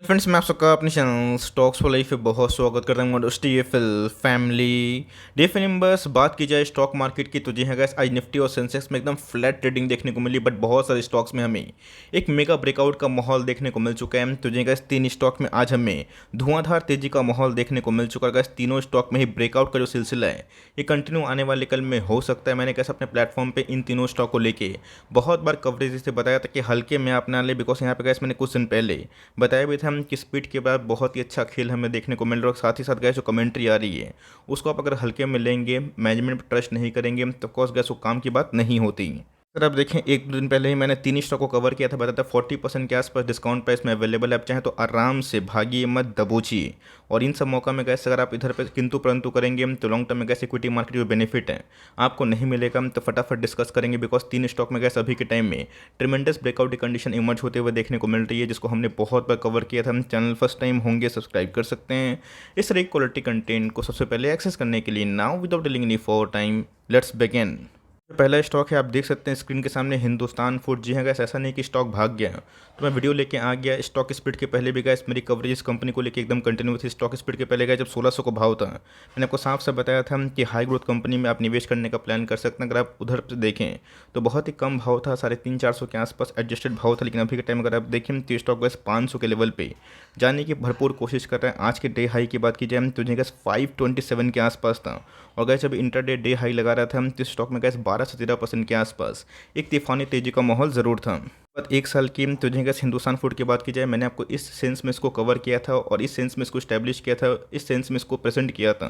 Friends, मैं आप सबका अपने चैनल स्टॉक्स फॉर लाइफ पे बहुत स्वागत करता हूँ। टीएफएल फैमिली डीएफएल नंबर्स बात की जाए स्टॉक मार्केट की तो जी हाँ गाइस, आज निफ्टी और सेंसेक्स में एकदम फ्लैट ट्रेडिंग देखने को मिली। बट बहुत सारे स्टॉक्स में हमें एक मेगा ब्रेकआउट का माहौल देखने को मिल चुका है। तो जी गाइस, तीन स्टॉक में आज हमें धुआंधार तेजी का माहौल देखने को मिल चुका है। गाइस, तीनों स्टॉक में ही ब्रेकआउट का जो सिलसिला है ये कंटिन्यू आने वाले कल में हो सकता है। मैंने कैसे अपने प्लेटफॉर्म पे इन तीनों स्टॉक को लेके बहुत बार कवरेज से बताया था कि हल्के में आप ना ले, बिकॉज यहाँ पे गैस मैंने कुछ दिन पहले बताया भी था हम कि स्पीड के बाद बहुत ही अच्छा खेल हमें देखने को मिल रहा है। साथ ही साथ गैस जो कमेंट्री आ रही है उसको आप अगर हल्के में लेंगे, मैनेजमेंट पर ट्रस्ट नहीं करेंगे तो ऑफकोर्स गैस वो काम की बात नहीं होती। सर आप देखें, एक दो दिन पहले ही मैंने तीन स्टॉक को कवर किया था, बताया था 40% के आसपास डिस्काउंट प्राइस में अवेलेबल है। आप चाहें तो आराम से भागिए मत, दबोचिए। और इन सब मौका में गैस अगर आप इधर पे किंतु परंतु करेंगे तो लॉन्ग टर्म में गैस इक्विटी मार्केट जो बेनिफिट है आपको नहीं मिलेगा। तो फटाफट डिस्कस करेंगे, बिकॉज तीन स्टॉक में गैस अभी के टाइम में ट्रिमेंडस ब्रेकआउट की कंडीशन इमर्ज होते हुए देखने को मिल रही है, जिसको हमने बहुत बार कवर किया था। हम चैनल फर्स्ट टाइम होंगे सब्सक्राइब कर सकते हैं इस तरह क्वालिटी कंटेंट को सबसे पहले एक्सेस करने के लिए। Now without dealing any for time, let's begin. पहला स्टॉक है, आप देख सकते हैं स्क्रीन के सामने, हिंदुस्तान फूड। जी हाँ गैस, ऐसा नहीं कि स्टॉक भाग गया, तो मैं वीडियो लेके आ गया। स्टॉक स्पीड के पहले भी गैस मेरी कवरेज इस कंपनी को लेके एकदम कंटिन्यू थी। स्टॉक स्पीड के पहले गया जब 1600 को भाव था, मैंने आपको साफ साफ बताया था कि हाई ग्रोथ कंपनी में आप निवेश करने का प्लान कर सकते हैं। अगर आप उधर से देखें तो बहुत ही कम भाव था, 350-400 के आसपास एडजस्टेड भाव था। लेकिन अभी के टाइम अगर आप देखें तो स्टॉक गैस 500 के लेवल पे जाने की भरपूर कोशिश कर रहे हैं। आज के डे हाई की बात की जाए तो गैस 527 के आसपास था, और गैस जब इंटरडे डे हाई लगा रहा था तो स्टॉक में गैस 12 से 13% के आसपास एक तूफानी तेजी का माहौल ज़रूर था। बात एक साल की तो गैस हिंदुस्तान फूड की बात की जाए, मैंने आपको इस सेंस में इसको कवर किया था और इस सेंस में इसको स्टैब्लिश किया था, इस सेंस में इसको प्रेजेंट किया था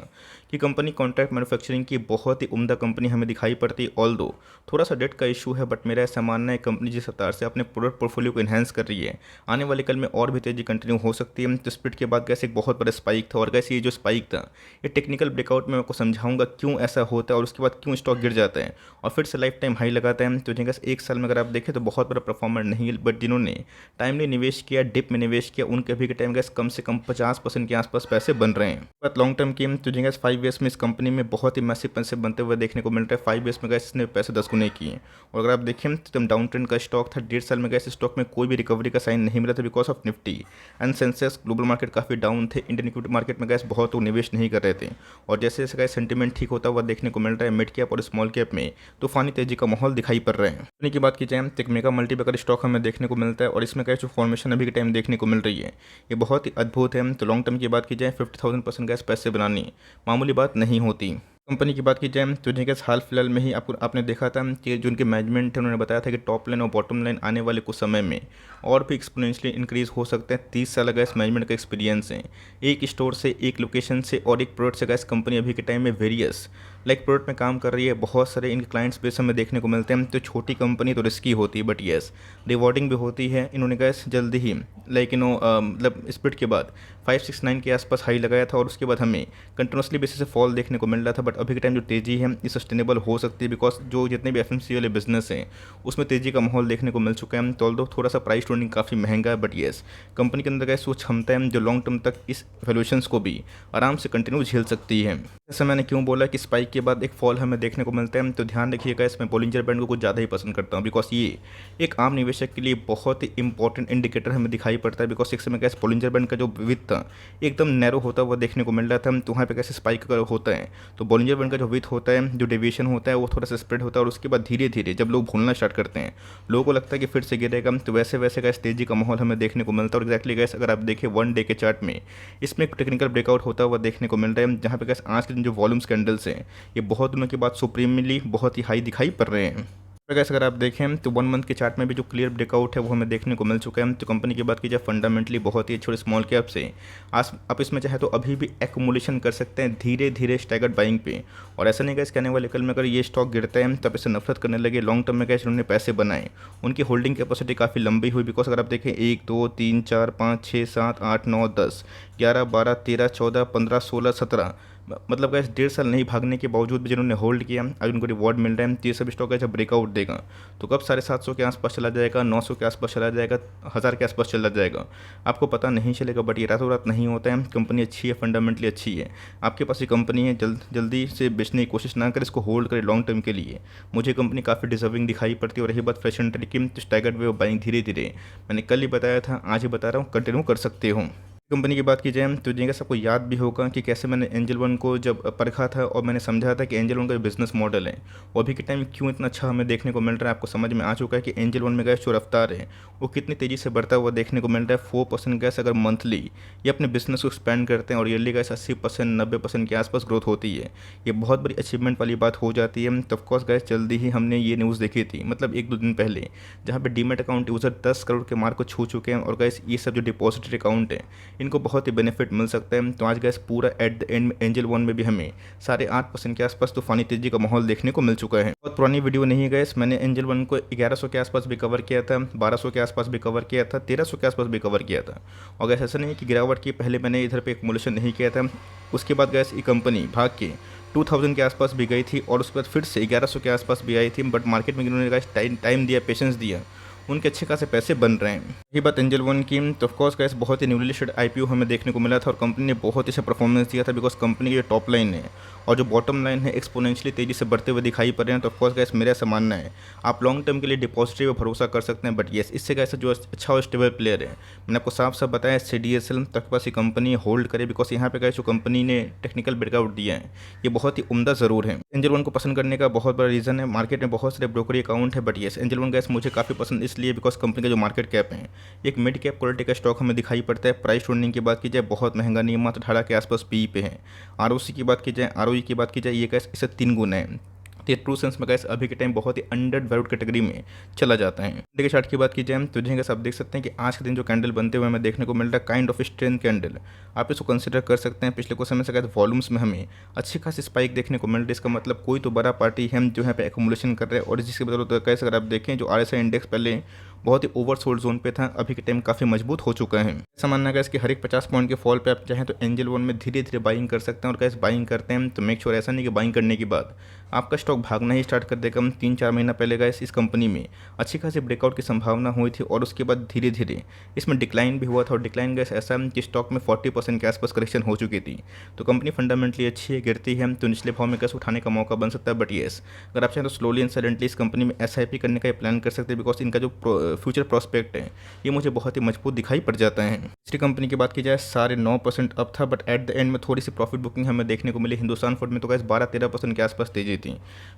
कि कंपनी कॉन्ट्रैक्ट मैन्युफैक्चरिंग की बहुत ही उम्दा कंपनी हमें दिखाई पड़ती। ऑल दो थोड़ा सा डेट का इशू है, बट मेरा ऐसा मानना है कंपनी जिस रफ्तार से अपने प्रोडक्ट पोर्टफोलियो को इन्हेंस कर रही है, आने वाले कल में और भी तेजी कंटिन्यू हो सकती है। तो स्प्लिट के बाद गैस एक बहुत बड़ा स्पाइक था, और गैस ये जो स्पाइक था ये टेक्निकल ब्रेकआउट में आपको समझाऊंगा क्यों ऐसा होता है और उसके बाद क्यों स्टॉक गिर जाता है और फिर से लाइफ टाइम हाई लगाता है। तो गैस एक साल में अगर आप देखें तो बहुत बड़ा परफॉर्मर नहीं है, बट जिन्होंने टाइमली निवेश किया, डिप में निवेश किया, उनके अभी के टाइम गैस कम से कम 50% के आसपास पैसे बन रहे हैं। बात लॉन्ग टर्म की तो गैस 5 ईयर्स में इस कंपनी में बहुत ही मैसिव पैसे बनते हुए देखने को मिल रहा है। 5 ईयर्स में गैस इसने पैसे 10 गुने किए। और अगर आप देखें तो एकदम डाउन ट्रेंड का स्टॉक था, 1.5 साल में गैस स्टॉक में कोई भी रिकवरी का साइन नहीं मिला था, because of Nifty and Sensex global market काफ़ी डाउन थे। इंडियन इक्विटी मार्केट में गैस बहुत लोग निवेश नहीं कर रहे थे, और जैसे जैसे गैस सेंटीमेंट ठीक होता हुआ देखने को मिल रहा है, मिड कैप और स्मॉल कैप में तूफानी तेजी का माहौल दिखाई पड़ रहा है। कंपनी की बात की जाए तो एक मेगा मल्टीबैगर स्टॉक हमें देखने को मिलता है, और इसमें क्या जो फॉर्मेशन अभी के टाइम देखने को मिल रही है ये बहुत ही अद्भुत है। तो लॉन्ग टर्म की बात की जाए 50,000% गैस पैसे बनानी मामूली बात नहीं होती। कंपनी की बात की जाए तो जी हाल फिलहाल में ही आपने देखा था कि जो उनके मैनेजमेंट थे उन्होंने बताया था कि टॉप लाइन और बॉटम लाइन आने वाले कुछ समय में और भी एक्सपोनेंशियली इंक्रीज हो सकते हैं। 30 साल गैस मैनेजमेंट का एक्सपीरियंस है, एक स्टोर से, एक लोकेशन से और एक प्रोडक्ट से गैस कंपनी अभी के टाइम में वेरियस प्रोडक्ट में काम कर रही है। बहुत सारे इनके क्लाइंट्स बेस हमें देखने को मिलते हैं। तो छोटी कंपनी तो रिस्की होती है, बट येस रिवॉर्डिंग भी होती है। इन्होंने गैस जल्दी ही मतलब स्प्लिट के बाद 569 के आसपास हाई लगाया था, और उसके बाद हमें कंटिन्यूसली बेसिस से फॉल देखने को मिल रहा था। बट अभी के टाइम जो तेज़ी है ये सस्टेनेबल हो सकती है, बिकॉज जो जितने भी एफएमसीजी वाले बिजनेस हैं उसमें तेज़ी का माहौल देखने को मिल चुका है। तो ऑल्दो थोड़ा सा प्राइस ट्रेंडिंग काफ़ी महंगा है, बट येस कंपनी के अंदर गैस वो क्षमता है जो लॉन्ग टर्म तक इस वैल्यूएशंस को भी आराम से कंटिन्यू झेल सकती है। जैसे मैंने क्यों बोला कि स्पाइक के बाद एक फॉल हमें देखने को मिलता है, तो ध्यान रखिएगा, इसमें बोलिंजर बैंड को कुछ ज़्यादा ही पसंद करता हूँ, बिकॉज ये एक आम निवेशक के लिए बहुत ही इंपॉर्टेंट इंडिकेटर हमें दिखाई पड़ता है। बिकॉज एक समय गैस बोलिंजर बैंड का जो विथ था एकदम नैरो होता हुआ देखने को मिल रहा था, तो वहाँ पे कैसे स्पाइक अगर होता है तो बोलिंजर बैंड का जो विथ होता है, जो डेविएशन होता है, वो थोड़ा सा स्प्रेड होता है, और उसके बाद धीरे धीरे जब लोग भूलना स्टार्ट करते हैं, लोगों को लगता है कि फिर से गिरेगा, तो वैसे वैसे गैस तेजी का माहौल हमें देखने को मिलता है। और एक्जैक्टली गैस अगर आप देखें 1 डे के चार्ट में इसमें एक टेक्निकल ब्रेकआउट होता हुआ देखने को मिल रहा है, जहाँ पे गैस आज के दिन जो वॉल्यूम्स कैंडल्स हैं ये बहुत दिनों के बाद सुप्रीमली बहुत ही हाई दिखाई पड़ रहे हैं। तो गैस अगर आप देखें तो 1 मंथ के चार्ट में भी जो क्लियर ब्रेकआउट है वो हमें देखने को मिल चुका है। तो कंपनी की बात की जाए फंडामेंटली बहुत ही अच्छी, और स्मॉल कैप से आज आप इसमें चाहे तो अभी भी एक्यूमुलेशन कर सकते हैं धीरे धीरे स्टैगर्ड बाइंग पे। और ऐसा नहीं गैस कहने वाले कल में अगर ये स्टॉक गिरता है तब इससे नफरत करने लगे। लॉन्ग टर्म में गैस उन्होंने पैसे बनाए, उनकी होल्डिंग कैपेसिटी काफ़ी लंबी हुई, बिकॉज अगर आप देखें 1 2 3 4 5 6 7 8 9 10 11 12 13 14 15 16 17 मतलब गैस 1.5 साल नहीं भागने के बावजूद भी जिन्होंने होल्ड किया, अगर उनको रिवॉर्ड मिल रहा है तो ये सब स्टॉक ऐसा ब्रेकआउट देगा तो कब 750 के आसपास चला जाएगा, 900 के आसपास चला जाएगा, 1000 के आसपास चला जाएगा, आपको पता नहीं चलेगा। बट ये रातों रात नहीं होता है। कंपनी अच्छी है, फंडामेंटली अच्छी है, आपके पास ये कंपनी है, जल्दी से बेचने की कोशिश ना करें, इसको होल्ड करें लॉन्ग टर्म के लिए। मुझे कंपनी काफ़ी डिजर्विंग दिखाई पड़ती है। और रही बात फ्रेश एंट्री की, तो स्टैगर्ड वे बाइंग धीरे धीरे, मैंने कल ही बताया था, आज ही बता रहा हूँ, कंटिन्यू कर सकते हो। कंपनी की बात की जाए तो जिनका सबको याद भी होगा कि कैसे मैंने एंजल वन को जब परखा था और मैंने समझा था कि एंजल वन का बिजनेस मॉडल है वो अभी के टाइम क्यों इतना अच्छा हमें देखने को मिल रहा है, आपको समझ में आ चुका है कि एंजल वन में गैस जो रफ्तार है वो कितनी तेज़ी से बढ़ता हुआ देखने को मिल रहा है। 4% गैस अगर मंथली ये अपने बिजनेस को एक्सपेंड करते हैं और ईयरली गैस 80% 90% के आसपास ग्रोथ होती है, ये बहुत बड़ी अचीवमेंट वाली बात हो जाती है। तो ऑफकोर्स गैस जल्दी ही हमने ये न्यूज़ देखी थी, मतलब 1-2 दिन पहले, जहाँ पे डीमेट अकाउंट यूज़र 10 करोड़ के मार्क को छू चुके हैं और गैस ये सब जो डिपॉजिटरी अकाउंट है इनको बहुत ही बेनिफिट मिल सकता है। तो आज गैस पूरा एट द एंड में एंजल वन में भी हमें 8.5% के आसपास तूफानी तेजी का माहौल देखने को मिल चुका है। बहुत पुरानी वीडियो नहीं है गैस, मैंने एंजल वन को 1100 के आसपास भी कवर किया था, 1200 के आसपास भी कवर किया था, 1300 के आसपास भी कवर किया था। और गैस ऐसा नहीं है कि गिरावट की पहले मैंने इधर पे एक्मुलेशन नहीं किया था, उसके बाद गैस ये कंपनी भाग के 2000 के आसपास भी गई थी और उसके बाद फिर से 1100 के आसपास भी आई थी। बट मार्केट में इन्होंने गैस टाइम दिया, पेशेंस दिया, उनके अच्छे खासे पैसे बन रहे हैं। यही बात एंजल वन की, तो ऑफकोर्स गैस बहुत ही न्यूली लिस्टेड आईपीओ हमें देखने को मिला था और कंपनी ने बहुत ही अच्छा परफॉर्मेंस दिया था। बिकॉज कंपनी की जो टॉप लाइन है और जो बॉटम लाइन है एक्सपोनेंशियली तेज़ी से बढ़ते हुए दिखाई पड़ रहे हैं। तो ऑफकोर्स गैस मेरा ऐसा मानना है आप लॉन्ग टर्म के लिए डिपॉजिटरी पर भरोसा कर सकते हैं। बट येस, इससे गैस जो अच्छा और स्टेबल प्लेयर है, मैंने आपको साफ साफ बताया, CDSL तक पास ये कंपनी होल्ड करे। बिकॉज यहाँ पे गैस जो कंपनी ने टेक्निकल ब्रेकआउट दिया है ये बहुत ही उम्दा ज़रूर है। एंजल वन को पसंद करने का बहुत बड़ा रीज़न है, मार्केट में बहुत सारे ब्रोकरी अकाउंट है। But yes, angel one gas मुझे काफ़ी पसंद इसलिए बिकॉज कंपनी का जो मार्केट कैप है एक मिड कैप क्वालिटी का स्टॉक हमें दिखाई पड़ता है। प्राइस टूर्निंग की बात की जाए बहुत महंगा नहीं, मात्र 18 के आसपास पी पे है। ROC की बात की जाए, ROE की बात की जाए, ये गैस इससे 3 गुना है। तो ये ट्रू सेंस में गैस अभी के टाइम बहुत ही अंडर वैल्यूड कैटेगरी में चला जाता है। इंडिया के चार्ट की बात की जाए तो जिन्हें आप देख सकते हैं कि आज के दिन जो कैंडल बनते हुए हमें देखने को मिल रहा है काइंड ऑफ स्ट्रेंथ कैंडल, आप इसको कंसिडर कर सकते हैं। पिछले कुछ समय से गैस वॉल्यूम्स में हमें अच्छी खासी स्पाइक देखने को मिल रही है। इसका मतलब कोई तो बड़ा पार्टी है जो यहाँ पे एकोमुलेशन कर रहे हैं और जिसके बदौलत कैसे अगर आप देखें जो RSI इंडेक्स पहले बहुत ही ओवरसोल्ड जोन पे था, अभी के टाइम काफ़ी मजबूत हो चुका है। ऐसा मानना है कि हर एक 50 पॉइंट के फॉल पे आप चाहें तो एंजल वन में धीरे धीरे बाइंग कर सकते हैं। और कैसे बाइंग करते हैं तो मेक श्योर ऐसा नहीं कि बाइंग करने के बाद आपका स्टॉक भागना ही स्टार्ट कर देगा। 3-4 महीना पहले गैस इस कंपनी में अच्छी खासी ब्रेकआउट की संभावना हुई थी और उसके बाद धीरे धीरे इसमें डिक्लाइन भी हुआ था। और डिक्लाइन गैस ऐसा कि स्टॉक में 40% के आसपास करेक्शन हो चुकी थी। तो कंपनी फंडामेंटली अच्छी है, गिरती है तो निचले भाव में कैसे उठाने का मौका बन सकता है। बट येस, अगर आप चाहें तो स्लोली एंड साइलेंटली इस कंपनी में SIP करने का प्लान कर सकते हैं। बिकॉज इनका जो फ्यूचर प्रॉस्पेक्ट है ये मुझे बहुत ही मजबूत दिखाई पड़ जाता है। दूसरी कंपनी की बात की जाए 9.5% अप था, बट एट द एंड में थोड़ी सी प्रॉफिट बुकिंग हमें देखने को मिली। हिंदुस्तान फूड में तो गैस 12-13% के आसपास तेजी थी,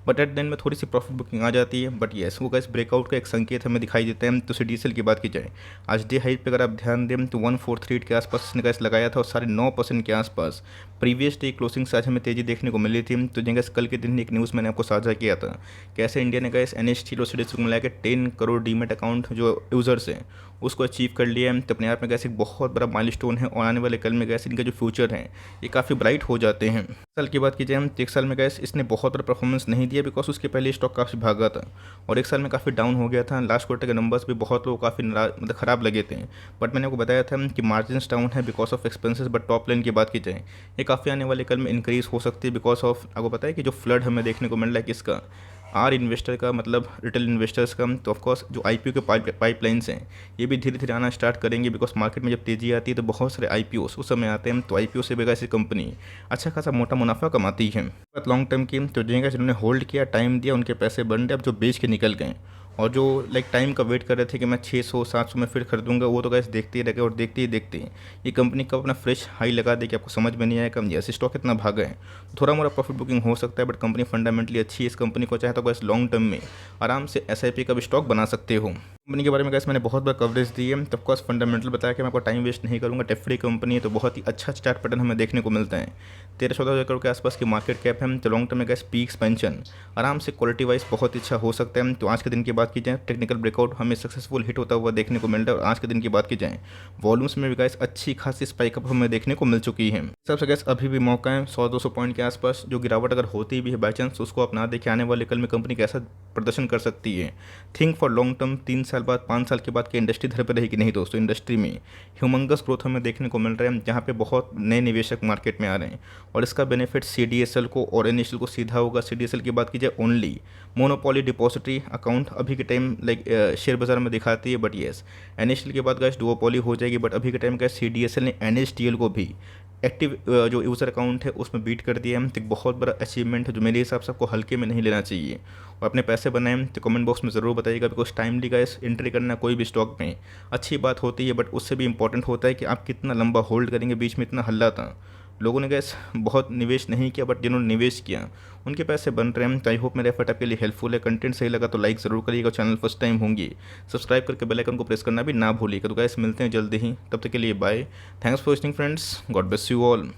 बट एट द एंड में थोड़ी सी प्रॉफिट बुकिंग आ जाती है। बट येस, वो गैस ब्रेकआउट का एक संकेत हमें दिखाई देता है। तो CDSL की बात की जाए आज डे हाइट पे अगर आप ध्यान दें तो 143 के आसपास इसने गैस लगाया था और 9.5% के आसपास प्रीवियस डे क्लोजिंग से आज हमें तेजी देखने को मिली थी। तो जिनका कल के दिन एक न्यूज़ मैंने आपको साझा किया था, कैसे इंडिया ने गैस NST और CDSL को मिला के 10 करोड़ डीमेट अकाउंट जो यूजर्स हैं उसको अचीव कर लिया है। तो अपने आप में गैस एक बहुत बड़ा माइलस्टोन है और आने वाले कल में गैस इनका जो फ्यूचर है ये काफ़ी ब्राइट हो जाते हैं। साल की बात की जाए तो 1 साल में गैस इसने बहुत बड़ा परफॉर्मेंस नहीं दिया बिकॉज उसके पहले स्टॉक काफ़ी भागा था और 1 साल में काफ़ी डाउन हो गया था। लास्ट क्वार्टर के नंबर्स भी बहुत लोग काफ़ी मतलब ख़राब लगे थे। बट मैंने आपको बताया था कि मार्जिन डाउन है because of expenses. But top line की बात की जाए ये काफ़ी आने वाले कल में इंक्रीज़ हो सकती है बिकॉज ऑफ आपको पता है कि जो फ्लड हमें देखने को मिल रहा है किसका, इन्वेस्टर का, मतलब रिटेल इन्वेस्टर्स का। तो ऑफकोर्स जो IPO के पाइपलाइंस हैं ये भी धीरे धीरे आना स्टार्ट करेंगे बिकॉज मार्केट में जब तेज़ी आती है तो बहुत सारे IPOs उस समय आते हैं। तो IPO से भी ऐसी कंपनी अच्छा खासा मोटा मुनाफा कमाती है। बात लॉन्ग टर्म की तो जिन्होंने होल्ड किया, टाइम दिया, उनके पैसे बन रहे। अब जो बेच के निकल गए और जो टाइम का वेट कर रहे थे कि मैं 600-700 में फिर खरीदूंगा, वो तो गैस देखते ही रह गए। और देखते ही देखते ये कंपनी कब अपना फ्रेश हाई लगा दे कि आपको समझ में नहीं आएगा। जैसे स्टॉक इतना भागा है थोड़ा मोड़ा प्रॉफिट बुकिंग हो सकता है, बट कंपनी फंडामेंटली अच्छी है। इस कंपनी को चाहे तो गैस लॉन्ग टर्म में आराम से SIP का भी स्टॉक बना सकते हो। कंपनी के बारे में गैस मैंने बहुत बार कवरेज दी है, तो ऑफकोर्स फंडामेंटल बताया कि मैं आपको टाइम वेस्ट नहीं करूँगा। टेफ्री कंपनी है तो बहुत ही अच्छा चार्ट पैटर्न हमें देखने को मिलता है। 13-14 करोड़ के आसपास की मार्केट कैप है। तो लॉन्ग टर्म में गैस पी एक्सपेंशन आराम से क्वालिटी वाइज बहुत ही अच्छा हो सकता है। तो आज के दिन की बात की जाए टेक्निकल ब्रेकआउट हमें सक्सेसफुल हिट होता हुआ देखने को मिल रहा है। और आज के दिन की बात की जाए वॉल्यूम्स में भी गैस अच्छी खासी स्पाइकअप हमें देखने को मिल चुकी है। सबसे गैस अभी भी मौका है 100-200 पॉइंट के आसपास जो गिरावट अगर होती भी है बाई चांस उसको अपना देखे आने वाले कल में कंपनी कैसा प्रदर्शन कर सकती है। थिंक फॉर लॉन्ग टर्म 3 साल बाद 5 साल के बाद क्या इंडस्ट्री धर पे रहेगी? नहीं दोस्तों, इंडस्ट्री में ह्यूमंगस ग्रोथ हमें देखने को मिल रहा है, जहाँ पे बहुत नए निवेशक मार्केट में आ रहे हैं और इसका बेनिफिट CDSL को और NSL को सीधा होगा। CDSL की बात की जाए, ओनली मोनोपोली डिपॉजिटरी अकाउंट अभी के टाइम लाइक शेयर बाजार में दिखाती है, बट येस NSL के बाद गाइस डुओपोली हो जाएगी। बट अभी के टाइम का CDSL ने NSDL को भी एक्टिव जो यूज़र अकाउंट है उसमें बीट कर दिया है। तो एक बहुत बड़ा अचीवमेंट है जो मेरे हिसाब से आपको हल्के में नहीं लेना चाहिए। और अपने पैसे बनाएं तो कमेंट बॉक्स में ज़रूर बताइएगा, बिकॉज टाइमली गाइस एंट्री करना कोई भी स्टॉक में अच्छी बात होती है, बट उससे भी इंपॉर्टेंट होता है कि आप कितना लंबा होल्ड करेंगे। बीच में इतना हल्ला था, लोगों ने गैस बहुत निवेश नहीं किया, बट जिन्होंने निवेश किया उनके पैसे बन रहे हैं। तो आई होप मेरा एफर्ट आपके लिए हेल्पफुल है। कंटेंट सही लगा तो लाइक ज़रूर करिएगा, चैनल फर्स्ट टाइम होंगी सब्सक्राइब करके बेल आइकन को प्रेस करना भी ना भूलिएगा। तो गैस मिलते हैं जल्दी ही, तब तक के लिए bye. Thanks for watching friends, God bless you all.